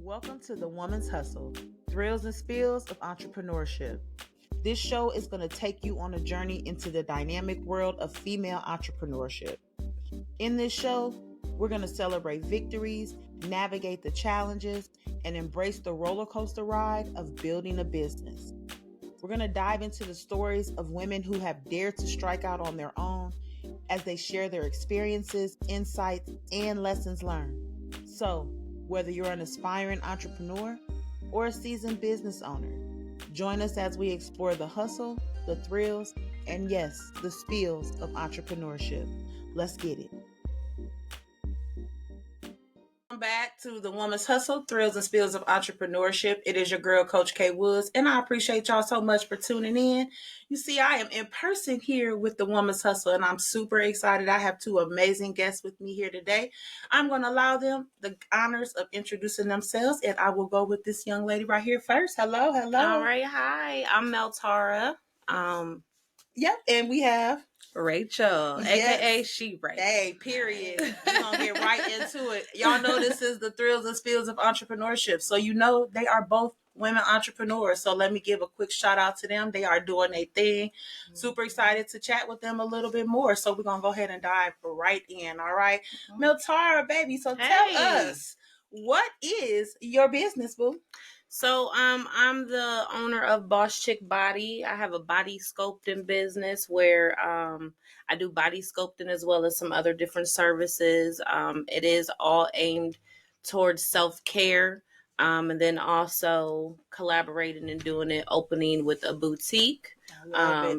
Welcome to The Woman's Hustle, thrills and spills of entrepreneurship. This show is going to take you on a journey into the dynamic world of female entrepreneurship. In this show, we're going to celebrate victories, navigate the challenges, and embrace the roller coaster ride of building a business. We're going to dive into the stories of women who have dared to strike out on their own as they share their experiences, insights, and lessons learned. So, whether you're an aspiring entrepreneur or a seasoned business owner, join us as we explore the hustle, the thrills, and yes, the spills of entrepreneurship. Let's get it. Welcome back to The Woman's Hustle, thrills and spills of entrepreneurship. It is your girl, Coach K. Woods, and I appreciate y'all so much for tuning in. You see, I am in person here with The Woman's Hustle, and I'm super excited. I have two amazing guests with me here today. I'm going to allow them the honors of introducing themselves, and I will go with this young lady right here first. Hello. All right, hi, I'm Meltara. Yep, and we have Rachael, Yes. aka She Right. Hey, period. We're going to get right into it. Y'all know this is the thrills and spills of entrepreneurship. So you know they are both women entrepreneurs. So let me give a quick shout out to them. They are doing a thing. Super excited to chat with them a little bit more. So we're going to go ahead and dive right in. All right. Meltara, baby. So tell us, what is your business, boo? So I'm the owner of Boss Chic Body. I have a body sculpting business where I do body sculpting as well as some other different services. It is all aimed towards self-care. And then also collaborating and doing it, opening with a boutique.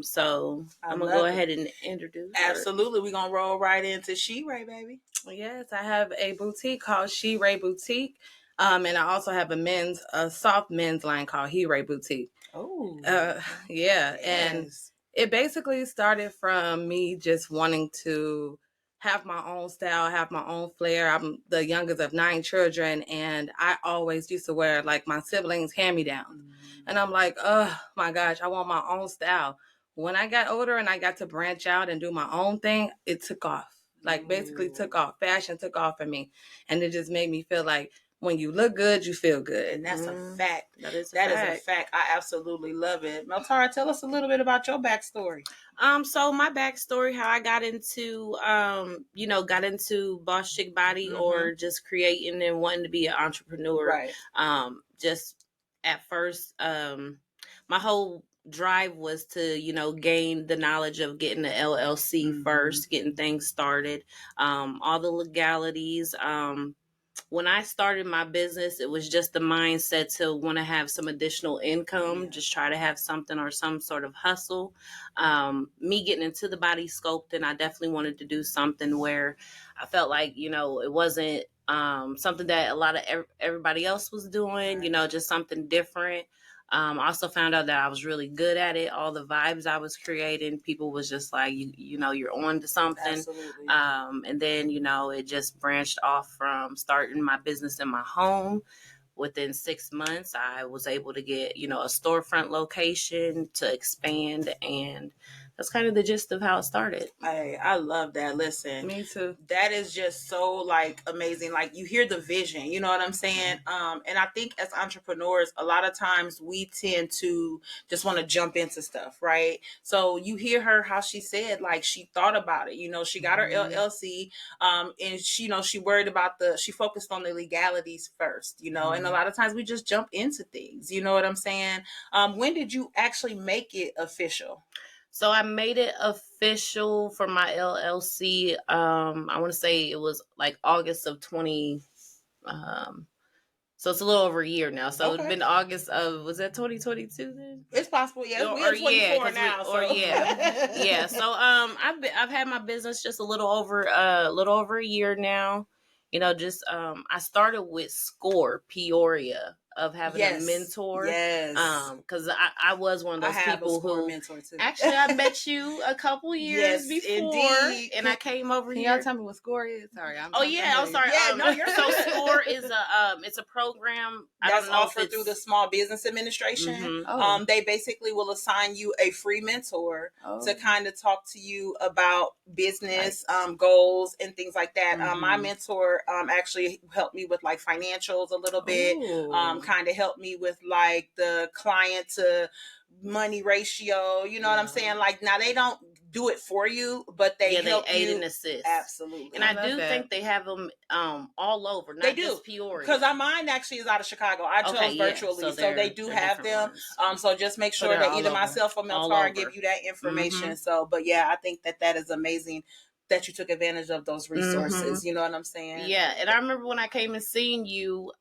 So I'm going to go ahead and introduce her. Absolutely. We're going to roll right into She Ray, baby. Yes, I have a boutique called She Ray Boutique. And I also have a soft men's line called He Ray Boutique. Oh. Yeah. Yes. And it basically started from me just wanting to have my own style, have my own flair. I'm the youngest of 9 children, and I always used to wear like my siblings' hand-me-downs. And I'm like, oh my gosh, I want my own style. When I got older and I got to branch out and do my own thing, it took off. Like basically took off. Fashion took off for me. And it just made me feel like when you look good, you feel good. And that's a fact. That is a fact. I absolutely love it. Meltara, tell us a little bit about your backstory. So my backstory, how I got into, Boss Chic Body or just creating and wanting to be an entrepreneur. Right. Just at first, my whole drive was to, gain the knowledge of getting the LLC first, getting things started, all the legalities. When I started my business, it was just the mindset to want to have some additional income, just try to have something or some sort of hustle. Me getting into the body sculpting, I definitely wanted to do something where I felt like, it wasn't something that a lot of everybody else was doing, just something different. I also found out that I was really good at it. All the vibes I was creating, people was just like, you're on to something. Absolutely. And then, it just branched off from starting my business in my home. Within 6 months, I was able to get, a storefront location to expand. And that's kind of the gist of how it started. Hey, I love that. Listen. Me too. That is just so amazing. You hear the vision, you know what I'm saying? And I think as entrepreneurs, a lot of times we tend to just want to jump into stuff, right? So you hear her, how she said, she thought about it, she got her LLC, and she worried about she focused on the legalities first, and a lot of times we just jump into things, you know what I'm saying? When did you actually make it official? So I made it official for my LLC. I want to say it was August of 20. So it's a little over a year now. So It's been August of, was that 2022 then? It's possible, yeah. We're 24 now. Yeah. So I've had my business just a little over a year now. I started with SCORE Peoria of having a mentor. Yes. Because I was one of those people who mentor too. Actually I met you a couple years before, indeed. and I came over here. Can y'all tell me what SCORE is? Sorry, I'm sorry. Yeah, no, you're so SCORE is it's a program. I that's don't know offered through the Small Business Administration. Mm-hmm. They basically will assign you a free mentor to kind of talk to you about business goals and things like that. My mentor actually helped me with like financials a little bit. Kind of helped me with like the client to money ratio. You know what I'm saying? Like now they don't do it for you, but they help aid you and assist. Absolutely. And I do think they have them all over, not just Peoria. Because mine actually is out of Chicago. I chose virtually, so they do have them. So just make sure that either myself or Meltara give you that information. So, but yeah, I think that is amazing that you took advantage of those resources. You know what I'm saying? Yeah, and I remember when I came and seen you,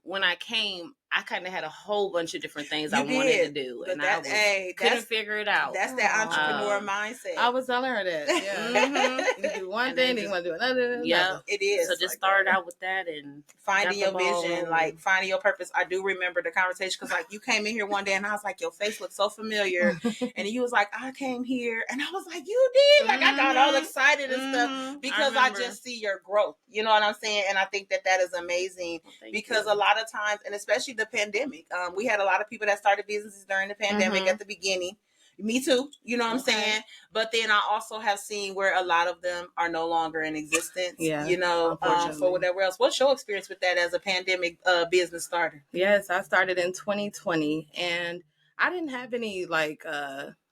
when I came, I kind of had a whole bunch of different things I wanted to do, and I couldn't figure it out. That's that entrepreneur mindset. I was telling her that. Yeah. You do one thing, then you want to do another. Yeah, it is. So just started out with that and finding your vision, like finding your purpose. I do remember the conversation because like you came in here one day and I was like, your face looks so familiar, and you was like, I came here, and I was like, you did. Like I got all excited and stuff because I just see your growth. You know what I'm saying? And I think that is amazing because a lot of times, and especially the pandemic, we had a lot of people that started businesses during the pandemic at the beginning. Me too. You know what I'm saying? But then I also have seen where a lot of them are no longer in existence. Yeah. You know, for whatever else. What's your experience with that as a pandemic business starter? Yes, I started in 2020 and I didn't have any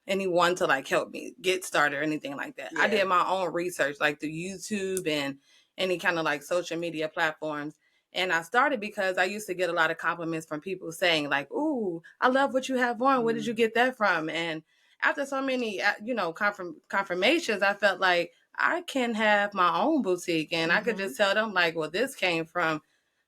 anyone to like help me get started or anything like that. Yeah. I did my own research like through YouTube and any kind of like social media platforms. And I started because I used to get a lot of compliments from people saying like, ooh, I love what you have on. Where did you get that from? And after so many, confirmations, I felt like I can have my own boutique and I could just tell them like, well, this came from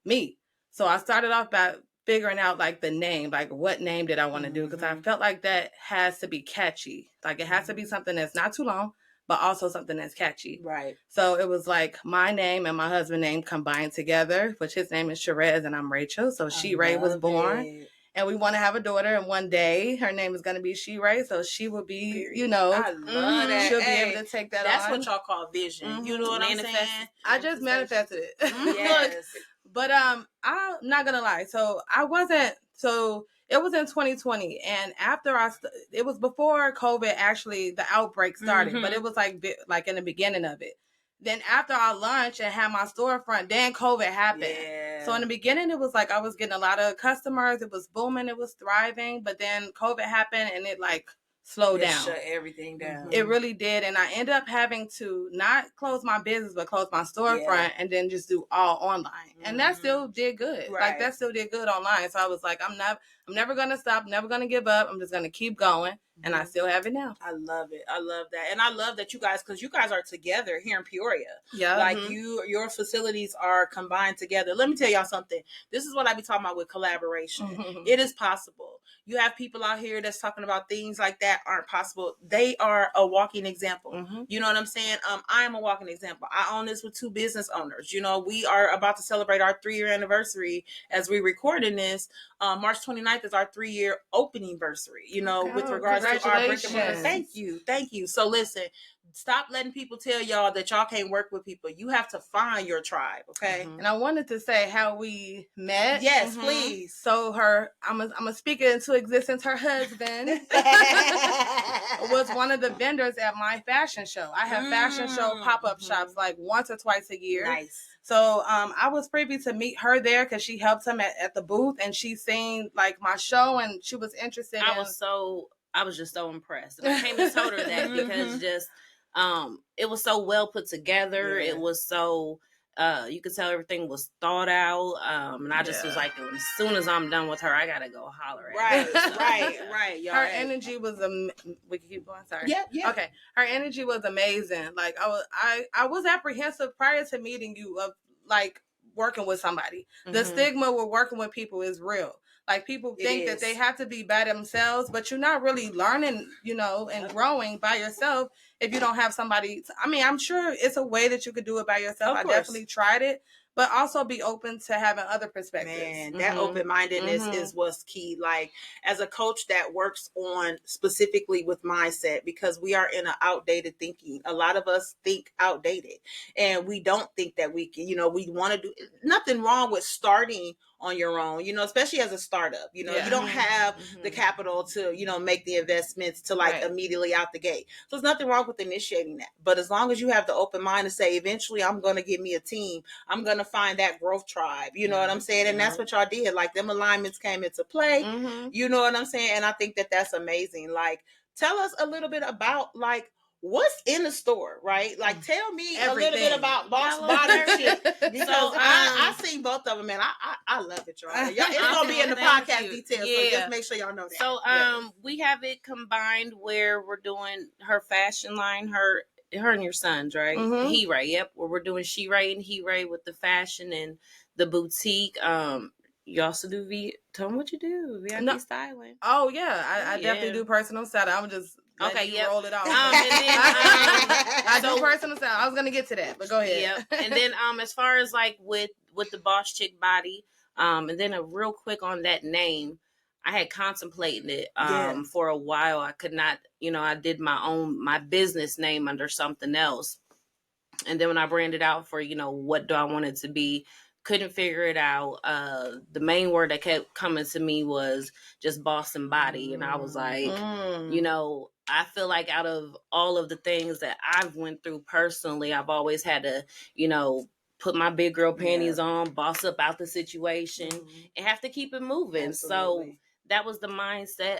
me. So I started off by figuring out like the name, like what name did I want to do? Because I felt like that has to be catchy. Like it has to be something that's not too long, but also something that's catchy. Right. So it was like my name and my husband's name combined together, which his name is Sherez and I'm Rachael. So She-Ray was born. And we want to have a daughter, and one day her name is going to be She-Ray, so she will be, I love that. She'll be able to take that That's on. What y'all call vision. You know what I'm saying? I just manifested it. Yes. But I'm not going to lie. So it was in 2020, and after it was before COVID actually, the outbreak started, but it was like in the beginning of it. Then after I launched and had my storefront, then COVID happened. Yeah. So in the beginning, it was like I was getting a lot of customers. It was booming. It was thriving. But then COVID happened and it like slowed down. Shut everything down. It really did. And I ended up having to not close my business, but close my storefront and then just do all online. And that still did good. Right. Like that still did good online. So I was like, I'm never going to stop, never going to give up. I'm just going to keep going. And I still have it now. I love it. I love that. And I love that because you guys are together here in Peoria. Yeah. Like your facilities are combined together. Let me tell y'all something. This is what I be talking about with collaboration. It is possible. You have people out here that's talking about things like that aren't possible. They are a walking example. You know what I'm saying? I am a walking example. I own this with two business owners. You know, we are about to celebrate our 3-year anniversary as we recording this. March 29th is our 3-year opening anniversary, with regards to our Brick-and-Mortar. Thank you. So listen, stop letting people tell y'all that y'all can't work with people. You have to find your tribe, okay? And I wanted to say how we met. Yes, please. So I'm gonna speak it into existence. Her husband was one of the vendors at my fashion show. I have fashion show pop-up shops like once or twice a year. Nice. So I was privy to meet her there because she helped him at the booth, and she seen like my show, and she was interested. I was just so impressed. And I came and told her that because just it was so well put together. Yeah. It was so you could tell everything was thought out. And I just was like, as soon as I'm done with her, I gotta go holler at her. Right. Y'all her energy was we can keep going. Sorry. Yeah. Okay. Her energy was amazing. Like I was apprehensive prior to meeting you of like working with somebody. The stigma with working with people is real. Like people think that they have to be by themselves, but you're not really learning, and growing by yourself if you don't have somebody. I'm sure it's a way that you could do it by yourself. I definitely tried it, but also be open to having other perspectives. Man, that open-mindedness is what's key. Like, as a coach that works on specifically with mindset, because we are in an outdated thinking. A lot of us think outdated, and we don't think that we can, we want to do nothing wrong with starting on your own, especially as a startup. You don't have the capital to, make the investments to immediately out the gate. So there's nothing wrong with initiating that. But as long as you have the open mind to say, eventually I'm going to get me a team, I'm going to find that growth tribe. You know what I'm saying? And that's what y'all did. Like, them alignments came into play. You know what I'm saying? And I think that that's amazing. Like, tell us a little bit about, like, what's in the store, right? Like, tell me a little bit about Boss Body Chic. Because I seen both of them, and I love it, y'all. It's gonna be in the podcast details, so just make sure y'all know that. So we have it combined where we're doing her fashion line, her and your sons, right? He Ray, yep. Where we're doing She Ray and He Ray with the fashion and the boutique. You also do tell them what you do. VIP styling. Oh yeah, I definitely do personal styling. I'm just roll it off. I do personal styling. I was gonna get to that, but go ahead. Yep. And then as far as like with the Boss Chic Body, and then a real quick on that name, I had contemplated it for a while. I could not, I did my business name under something else, and then when I branded out for what do I want it to be. Couldn't figure it out. The main word that kept coming to me was just boss and body. And I was like, I feel like out of all of the things that I've went through personally, I've always had to, put my big girl panties on, boss up out the situation, and have to keep it moving. Absolutely. So that was the mindset.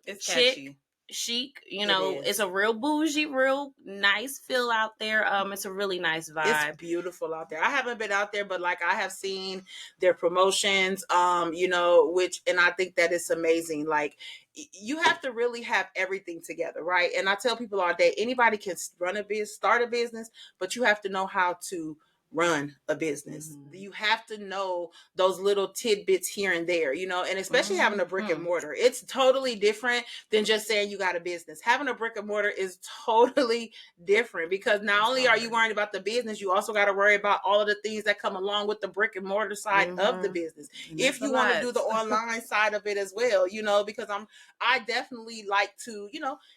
It's catchy. Chic, it's a real bougie, real nice feel out there. It's a really nice vibe. It's beautiful out there. I haven't been out there, but like, I have seen their promotions, which, and I think that it's amazing. Like, you have to really have everything together, right? And I tell people all day, anybody can run a business, start a business, but you have to know how to run a business. You have to know those little tidbits here and there, and especially having a brick and mortar. It's totally different than just saying you got a business. Having a brick and mortar is totally different, because not only are you worrying about the business, you also got to worry about all of the things that come along with the brick and mortar side of the business. If you want to do the online side of it as well, because I definitely like to,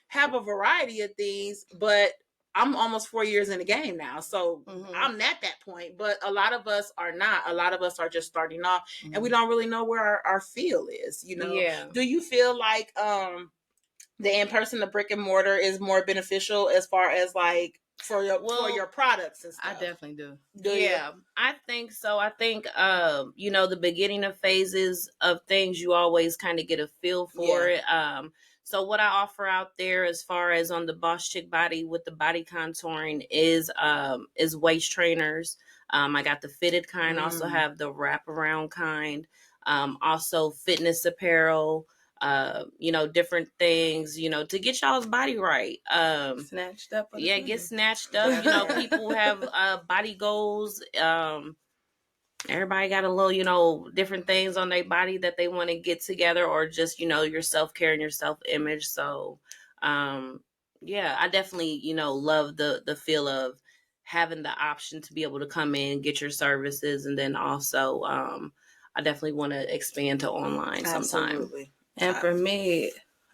have a variety of things, but I'm almost 4 years in the game now. So I'm at that point, but a lot of us are not. A lot of us are just starting off and we don't really know where our feel is, Yeah. Do you feel like the in-person, the brick and mortar is more beneficial as far as like for your products and stuff? I definitely do. I think so. I think, the beginning of phases of things, you always kind of get a feel for it. So what I offer out there as far as on the Boss Chic Body with the body contouring is waist trainers. I got the fitted kind, also have the wraparound kind, also fitness apparel, different things, to get y'all's body right. Snatched up. Get snatched up. People have body goals. Everybody got a little, different things on their body that they want to get together, or just, your self-care and your self-image. So, I definitely, love the feel of having the option to be able to come in, get your services. And then also, I definitely want to expand to online sometime. Absolutely. And for me,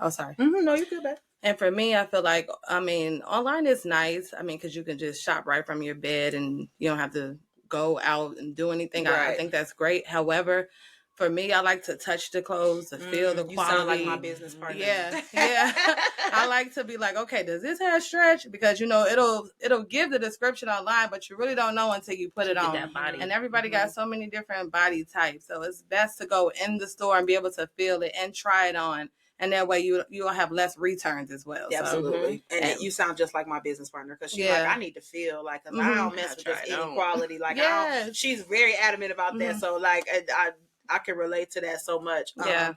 sorry. No, you're good, babe. And for me, I feel like, online is nice. Because you can just shop right from your bed and you don't have to go out and do anything. Right. I think that's great. However, for me, I like to touch the clothes, to feel the quality. You sound like my business partner. Yeah. I like to be like, okay, does this have stretch? Because it'll give the description online, but you really don't know until you put it on. That body. And everybody got so many different body types, so it's best to go in the store and be able to feel it and try it on. And that way you'll have less returns as well. Yeah, absolutely. And you sound just like my business partner, because she's like, I need to feel like, cause I don't mess with this inequality. Like, she's very adamant about that. So like, I can relate to that so much. I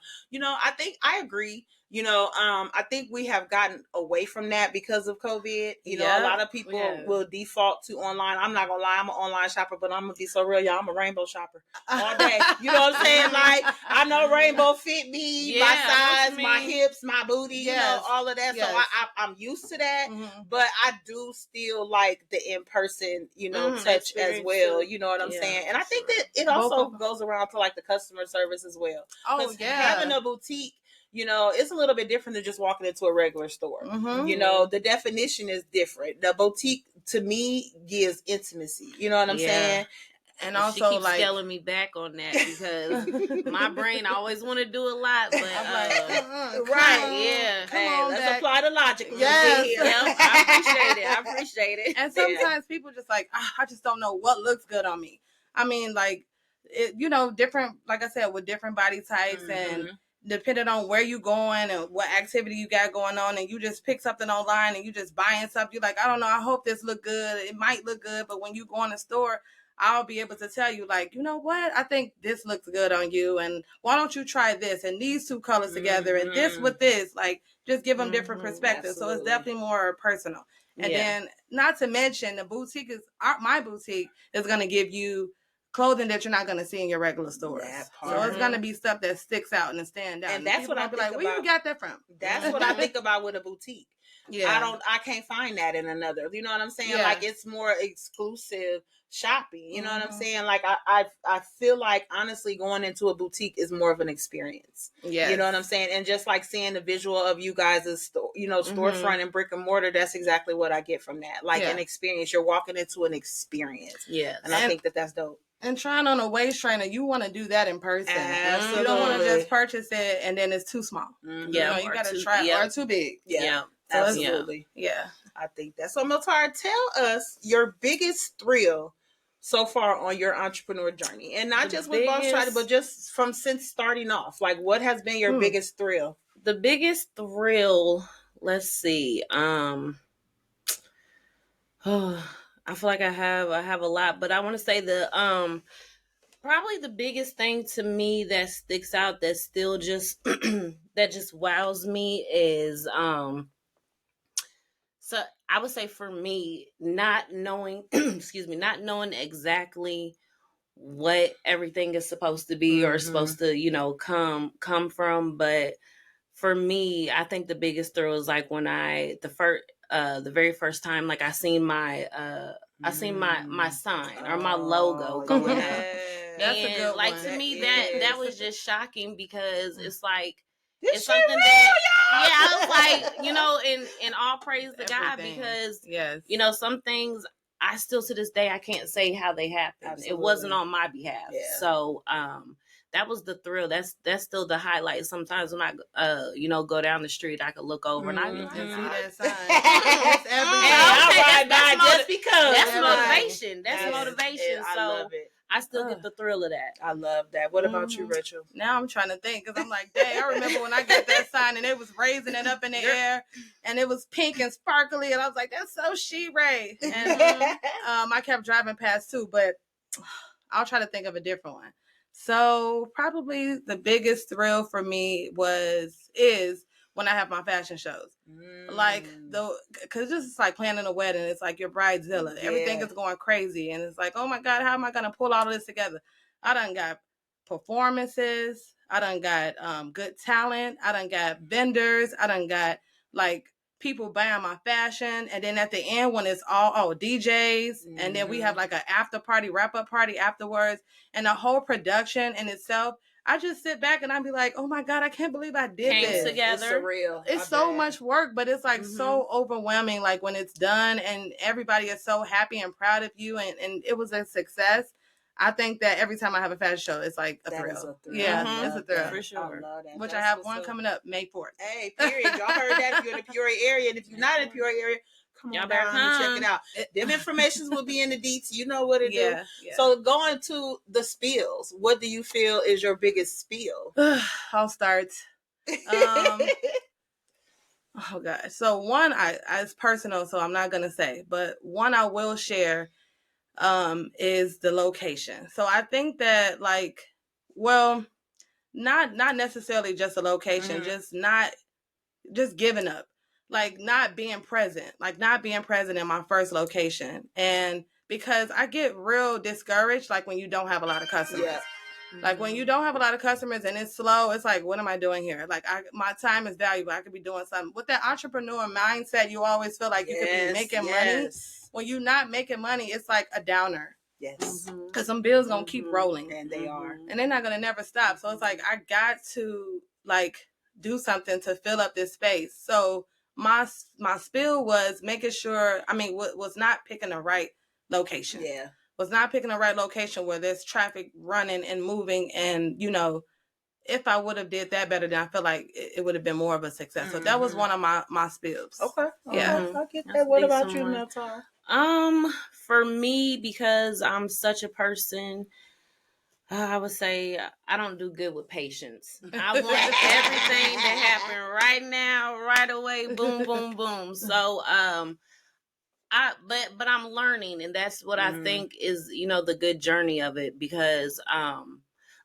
think I agree. I think we have gotten away from that because of COVID. A lot of people will default to online. I'm not gonna lie, I'm an online shopper, but I'm gonna be so real, y'all. I'm a rainbow shopper all day. You know what I'm saying? Like, I know rainbow fit me, my size, my hips, my booty, all of that. So I'm used to that, but I do still like the in-person, touch as well. You know what I'm saying? And I think that it also goes around to like the customer service as well. Oh yeah, having a boutique, it's a little bit different than just walking into a regular store. The definition is different. The boutique to me gives intimacy. You know what I'm saying? And also, she keeps scaling me back on that because my brain always want to do a lot, but I'm like, right, let's apply the logic. Yes, I appreciate it. And sometimes people just like, I just don't know what looks good on me. I mean, like, different, like I said, with different body types and depending on where you going and what activity you got going on, and you just pick something online and you just buying something, you're like, I don't know, I hope this look good. It might look good, but when you go in the store, I'll be able to tell you, like, you know what? I think this looks good on you, and why don't you try this and these two colors together and this with this? Like, just give them different perspectives. Absolutely. So it's definitely more personal. And then, not to mention, my boutique is going to give you clothing that you're not going to see in your regular stores. So it's going to be stuff that sticks out and stand out. And that's what I think about. Where you got that from? That's what I think about with a boutique. Yeah. I can't find that in another. You know what I'm saying? Yeah. Like, it's more exclusive shopping. You know what I'm saying? Like, I feel like, honestly, going into a boutique is more of an experience. Yeah. You know what I'm saying? And just like seeing the visual of you guys' storefront and brick-and-mortar, that's exactly what I get from that. Like, an experience. You're walking into an experience. Yeah. And I think that that's dope. And trying on a waist trainer, you want to do that in person. Absolutely. You don't want to just purchase it and then it's too small. Yeah. You got to try it, or too big. Yeah. Absolutely. Yeah. I think that's so. Meltara, tell us your biggest thrill so far on your entrepreneur journey, and not just with Boss Chic, but just since starting off. Like, what has been your biggest thrill? The biggest thrill. Let's see. I feel like I have a lot, but I want to say probably the biggest thing to me that sticks out that still just that just wows me is so I would say for me, not knowing not knowing exactly what everything is supposed to be or supposed to, come from, but for me, I think the biggest thrill is like when the very first time, like I seen my sign or my logo going up. That's a good like one. To me, that was just shocking because it's like it's something real, that I was like, in all praise to God, because some things I still to this day I can't say how they happened. Absolutely. It wasn't on my behalf. Yeah. So that was the thrill. That's still the highlight. Sometimes when I go down the street, I could look over and I can see that sign. Just because that's motivation. That's motivation. So I love it. I still get the thrill of that. I love that. What about you, Rachael? Now I'm trying to think because I'm like, dang, I remember when I got that sign and it was raising it up in the air and it was pink and sparkly and I was like, that's so Ray. And I kept driving past too, but I'll try to think of a different one. So probably the biggest thrill for me is when I have my fashion shows. Like, because this is like planning a wedding. It's like your bridezilla. Everything is going crazy. And it's like, oh my God, how am I going to pull all of this together? I done got performances. I done got good talent. I done got vendors. I done got like people buying my fashion. And then at the end, when it's all DJs, and then we have like an after party, wrap up party afterwards, and the whole production in itself, I just sit back and I'd be like, oh my God, I can't believe I did this. Together. It's surreal. It's so much work, but it's like so overwhelming. Like when it's done and everybody is so happy and proud of you and it was a success. I think that every time I have a fashion show, it's like a thrill. Yeah, it's a thrill. For sure. I love that. Which I have one coming up May 4th. Hey, period. Y'all heard that if you're in the Peoria area. And if you're not in the Peoria area, come on down and check it out. Them informations will be in the deets. You know what it is. Yeah. So going to the spills, what do you feel is your biggest spill? I'll start. Oh God. So one, it's personal, so I'm not gonna say, but one I will share is the location. So I think that not necessarily just a location, just not just giving up, like not being present in my first location. And because I get real discouraged, like when you don't have a lot of customers. Yeah. Like when you don't have a lot of customers and it's slow, it's like, what am I doing here? Like my time is valuable. I could be doing something. With that entrepreneur mindset, you always feel like you could be making money. When you're not making money, it's like a downer. Yes. Because some bills gonna keep rolling. And they are. And they're not gonna never stop. So it's like I got to like do something to fill up this space. So my spill was making sure, was not picking the right location. Yeah. Was not picking the right location where there's traffic running and moving. And, if I would have did that better, then I feel like it would have been more of a success. So that was one of my spills. Okay. Yeah. I get that. What about you, Meltara? For me, because I'm such a person, I would say I don't do good with patience. I want everything to happen right now, right away, boom, boom, boom. So, but I'm learning, and that's what I think is, the good journey of it, because,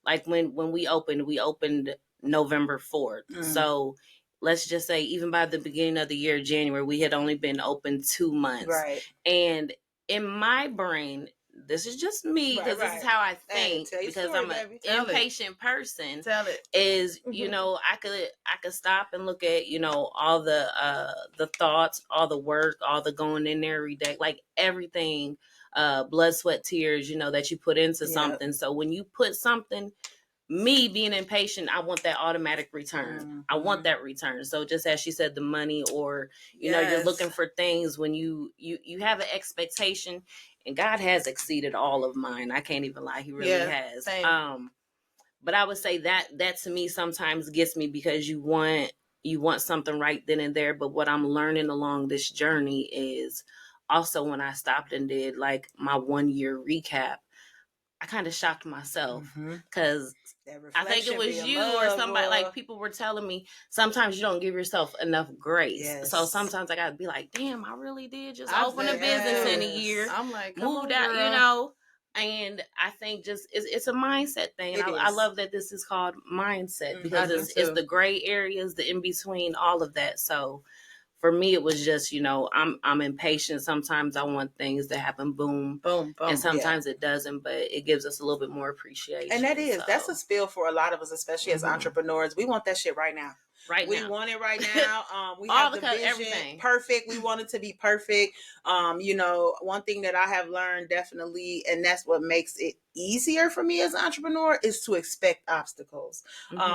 like when we opened November 4th. So let's just say even by the beginning of the year, January, we had only been open 2 months. Right. And in my brain, this is just me, because this is how I think, because I'm an impatient person. Tell it. Is, I could stop and look at, all the thoughts, all the work, all the going in there every day, like everything, blood, sweat, tears, that you put into something. So when you put something, me being impatient, I want that automatic return. I want that return. So just as she said, the money, or, you're looking for things when you have an expectation, and God has exceeded all of mine. I can't even lie. He really has. Same. But I would say that to me sometimes gets me, because you want something right then and there. But what I'm learning along this journey is also, when I stopped and did like my 1 year recap, I kind of shocked myself, because I think it was you or somebody, like people were telling me sometimes you don't give yourself enough grace. Yes. So sometimes I got to be like, damn, I really did just open a business in a year. I'm like, moved out, and I think just it's a mindset thing. And I love that this is called mindset, because it's the gray areas, the in between, all of that. So for me, it was just, I'm impatient. Sometimes I want things to happen, boom, boom, boom. And sometimes it doesn't, but it gives us a little bit more appreciation. And that's a spill for a lot of us, especially as entrepreneurs. We want that shit right now. We want it right now. We have the vision everything perfect. We want it to be perfect. One thing that I have learned definitely, and that's what makes it easier for me as an entrepreneur, is to expect obstacles.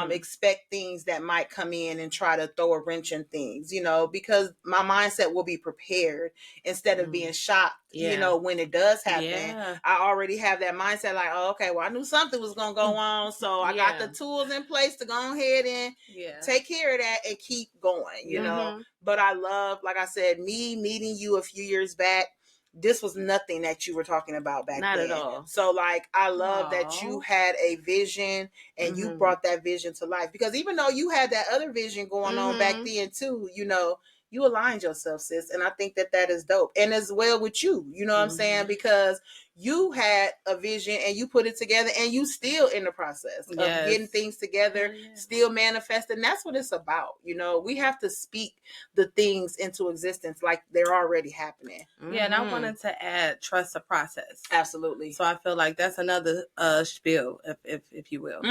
Expect things that might come in and try to throw a wrench in things, because my mindset will be prepared instead of being shocked, when it does happen. Yeah. I already have that mindset like, oh, okay, well, I knew something was going to go on. So I got the tools in place to go ahead and take care of that and keep going, But I love, like I said, me meeting you a few years back. This was nothing that you were talking about back then. Not at all. So like, I love that you had a vision and you brought that vision to life, because even though you had that other vision going on back then too, you aligned yourself, sis. And I think that is dope. And as well with you, what I'm saying? Because you had a vision and you put it together, and you still in the process of getting things together, still manifesting. That's what it's about. We have to speak the things into existence like they're already happening. Yeah, and I wanted to add, trust the process. Absolutely. So I feel like that's another spiel, if you will.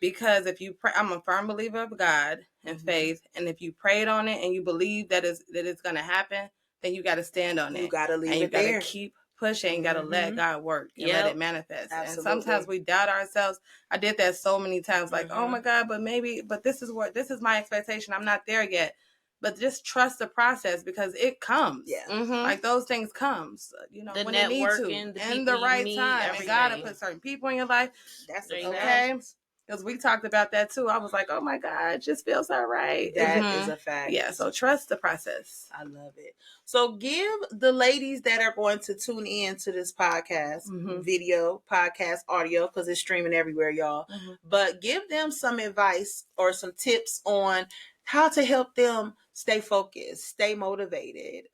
Because if you pray, I'm a firm believer of God and faith, and if you prayed on it and you believe that it's going to happen, then you got to stand on it. You got to leave and it there. You got to keep pushing. You got to let God work and let it manifest. Absolutely. And sometimes we doubt ourselves. I did that so many times, like, oh my God, but this is my expectation. I'm not there yet. But just trust the process, because it comes. Yeah. Like those things comes, the when it needs to, in the right time. And God to put certain people in your life. That's okay. Because we talked about that too. I was like, oh my God, it just feels all right. That is a fact. Yeah, so trust the process. I love it. So give the ladies that are going to tune in to this podcast, video, podcast, audio, because it's streaming everywhere, y'all. But give them some advice or some tips on how to help them stay focused, stay motivated.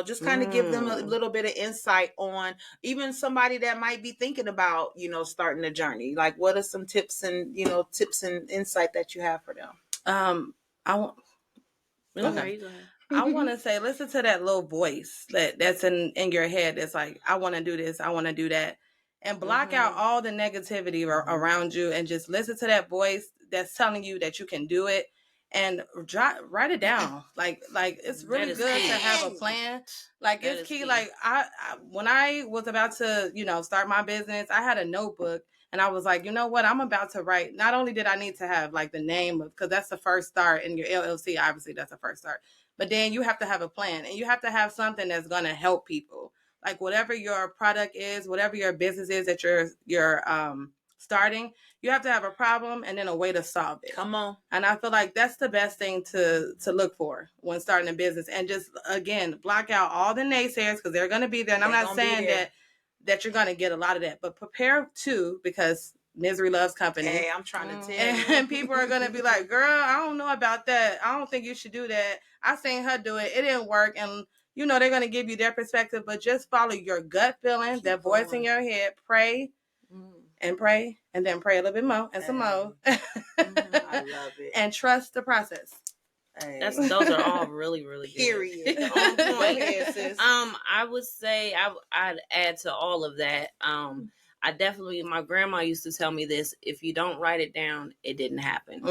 Just kind of give them a little bit of insight on even somebody that might be thinking about, starting a journey. Like, what are some tips and insight that you have for them? Okay. Go ahead. I want to say, listen to that little voice that's in your head. That's like, I want to do this, I want to do that, and block out all the negativity around you, and just listen to that voice that's telling you that you can do it, and write it down. Like it's really good to have a plan. Like That it's is key. key. Like I when I was about to start my business, I had a notebook. And I was like, you know what? I'm about to write. Not only did I need to have like the name of, because that's the first start in your LLC. Obviously, that's the first start. But then you have to have a plan, and you have to have something that's going to help people. Like whatever your product is, whatever your business is that you're starting, you have to have a problem and then a way to solve it. Come on. And I feel like that's the best thing to look for when starting a business. And just, again, block out all the naysayers, because they're going to be there. And I'm not saying that you're going to get a lot of that, but prepare too, because misery loves company. Hey, I'm trying to tell you. And people are going to be like, girl, I don't know about that. I don't think you should do that. I seen her do it. It didn't work. And, they're going to give you their perspective, but just follow your gut feeling, that voice in your head. Pray and pray, and then pray a little bit more and some more. I love it. And trust the process. Hey. Those are all really, really good. Period. On point. I would say I'd add to all of that. I definitely, my grandma used to tell me this: if you don't write it down, it didn't happen.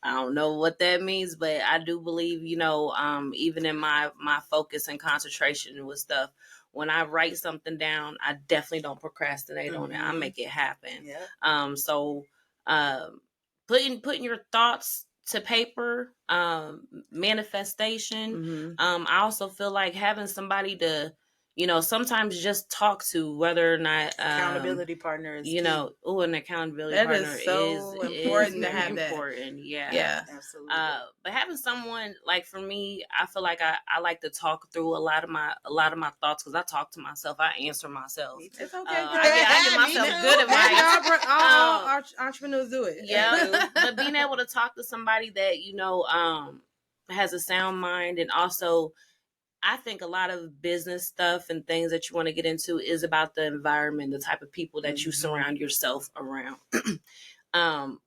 I don't know what that means, but I do believe, even in my focus and concentration with stuff, when I write something down, I definitely don't procrastinate on it. I make it happen. Yeah. So putting your thoughts to paper, manifestation. I also feel like having somebody to, sometimes just talk to, whether or not accountability partner is an accountability that partner is so important to have that. Important. Yeah, absolutely. But having someone, like, for me, I feel like I like to talk through a lot of my thoughts, because I talk to myself. I answer myself. It's okay. I give myself good advice. All entrepreneurs do it. Yeah, but being able to talk to somebody that has a sound mind, and also, I think a lot of business stuff and things that you want to get into is about the environment, the type of people that you surround yourself around.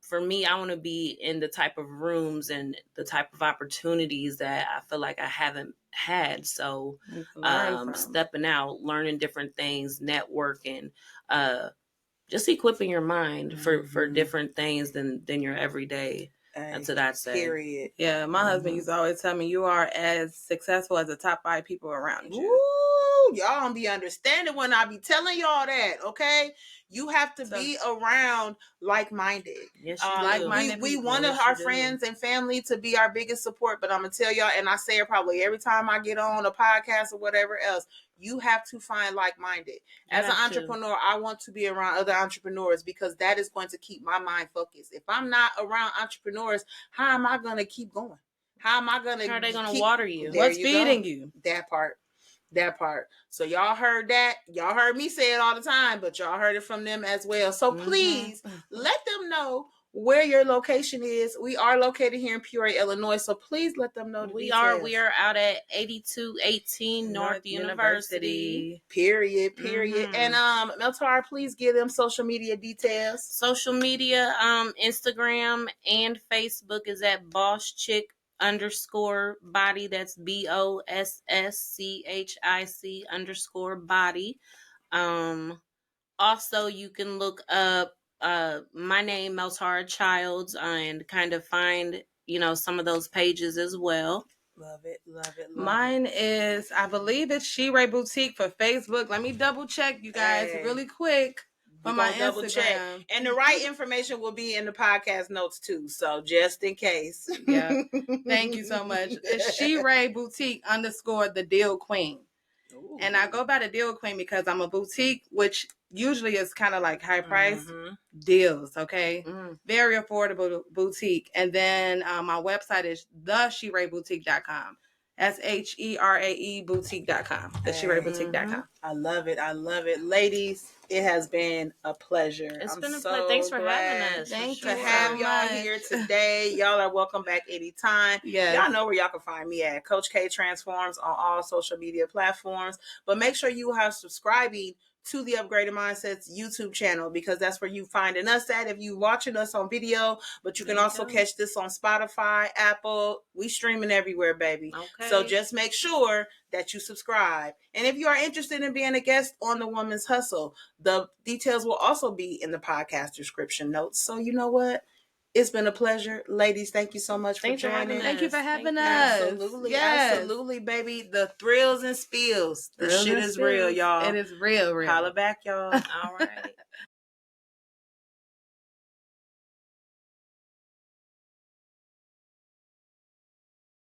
For me, I want to be in the type of rooms and the type of opportunities that I feel like I haven't had. So stepping out, learning different things, networking, just equipping your mind for different things than your everyday. That's what I'd say. Period. Yeah, my husband used to always tell me, you are as successful as the top 5 people around you. Ooh, y'all don't be understanding when I be telling y'all that, okay? You have to be around like-minded. Yes, like-minded we want our friends and family to be our biggest support, but I'm going to tell y'all, and I say it probably every time I get on a podcast or whatever else, you have to find like-minded. As an entrepreneur, I want to be around other entrepreneurs, because that is going to keep my mind focused. If I'm not around entrepreneurs, how am I going to keep going? How am I going to? How are they going to water you? What's feeding you? That part. So y'all heard that. Y'all heard me say it all the time, but y'all heard it from them as well. So please let them know where your location is. We are located here in Peoria, Illinois. So please let them know. We are out at 8218 North University. Period. And Meltara, please give them social media details. Social media, Instagram and Facebook is at Boss Chic _body. That's BOSSCHIC _body. Also, you can look up my name, Meltara Childs, and kind of find some of those pages as well. Love it. Mine is, I believe it's She Ray Boutique for Facebook. Let me double check, you guys, really quick. On my double check, and the right information will be in the podcast notes too. So just in case. Yeah. Thank you so much. It's She Ray Boutique _ the Deal Queen. Ooh. And I go by the Deal Queen because I'm a boutique, which usually is kind of like high price deals. Okay. Very affordable boutique. And then my website is thesherayboutique.com. SHERAE boutique.com. thesherayboutique.com. I love it. Ladies, it has been a pleasure. It's been a pleasure. Thanks for having us. Thanks to have y'all here today. Y'all are welcome back anytime. Yes. Y'all know where y'all can find me at Coach K Transforms on all social media platforms. But make sure you are subscribing to the Upgraded Mindsets YouTube channel, because that's where you finding us at if you watching us on video, but you can also catch this on Spotify, Apple. We streaming everywhere, baby. Okay. So just make sure that you subscribe. And if you are interested in being a guest on The Woman's Hustle, the details will also be in the podcast description notes. So you know what? It's been a pleasure. Ladies, thank you so much for joining. Thank you for having us. Absolutely. Yes. Absolutely, baby. The thrills and spills. The shit is real, y'all. It is real. Holla back, y'all. All right.